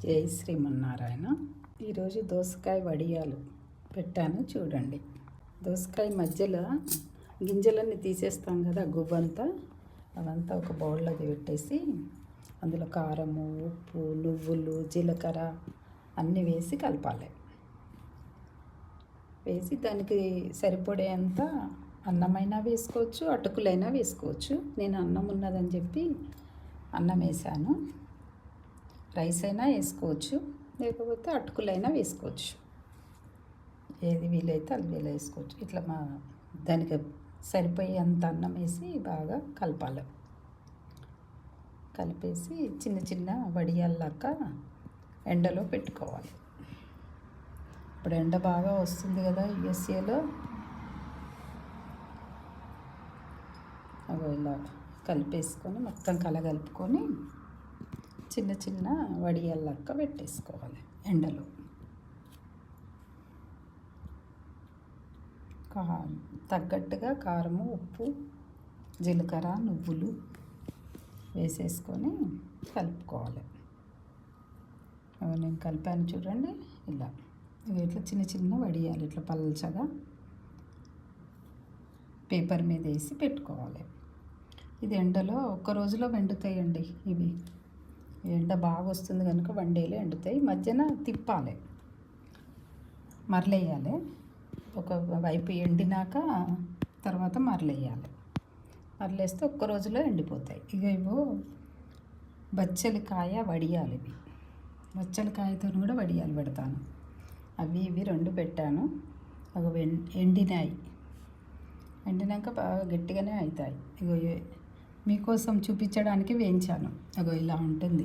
జై శ్రీమన్నారాయణ. ఈరోజు దోసకాయ వడియాలు పెట్టాను చూడండి. దోసకాయ మధ్యలో గింజలన్నీ తీసేస్తాం కదా, గువ్వంతా అవంతా ఒక బౌల్లోకి పెట్టేసి అందులో కారము, ఉప్పు, నువ్వులు, జీలకర్ర అన్నీ వేసి కలపాలి. వేసి దానికి సరిపడేంత అన్నమైనా వేసుకోవచ్చు, అటుకులైనా వేసుకోవచ్చు. నేను అన్నం ఉన్నదని చెప్పి అన్నం వేసాను. రైస్ అయినా వేసుకోవచ్చు, లేకపోతే అటుకులైనా వేసుకోవచ్చు. ఏది వీలైతే అది వీలు వేసుకోవచ్చు. ఇట్లా దానికి సరిపోయేంత అన్నం వేసి బాగా కలపాలి. కలిపేసి చిన్న చిన్న వడియాల్లాగా ఎండలో పెట్టుకోవాలి. ఇప్పుడు ఎండ బాగా వస్తుంది కదా యూఎస్ఏలో. అవి ఇలా కలిపేసుకొని మొత్తం కలగలుపుకొని చిన్న చిన్న వడియాల్లాగా పెట్టేసుకోవాలి ఎండలో. తగ్గట్టుగా కారము, ఉప్పు, జీలకర్ర, నువ్వులు వేసేసుకొని కలుపుకోవాలి. నేను కలిపాను చూడండి. ఇలా ఇట్లా చిన్న చిన్న వడియాలు ఇట్లా పల్చగా పేపర్ మీద వేసి పెట్టుకోవాలి. ఇది ఎండలో ఒక్క రోజులో ఎండుతాయండి. ఇవి ఎండ బాగా వస్తుంది కనుక 1 డేలో ఎండుతాయి. మధ్యన తిప్పాలి, మరలేయాలి. ఒక వైపు ఎండినాక తర్వాత మరలేయాలి. మరలేస్తే ఒక్క రోజులో ఎండిపోతాయి. ఇవో బచ్చలికాయ వడియాలు. ఇవి బచ్చలికాయతో కూడా వడియాలు పెడతాను. అవి ఇవి 2 పెట్టాను. అవి ఎండినాయి. ఎండినాక బాగా గట్టిగానే అవుతాయి. ఇగో మీకోసం చూపించడానికి వేయించాను. అగో ఇలా ఉంటుంది.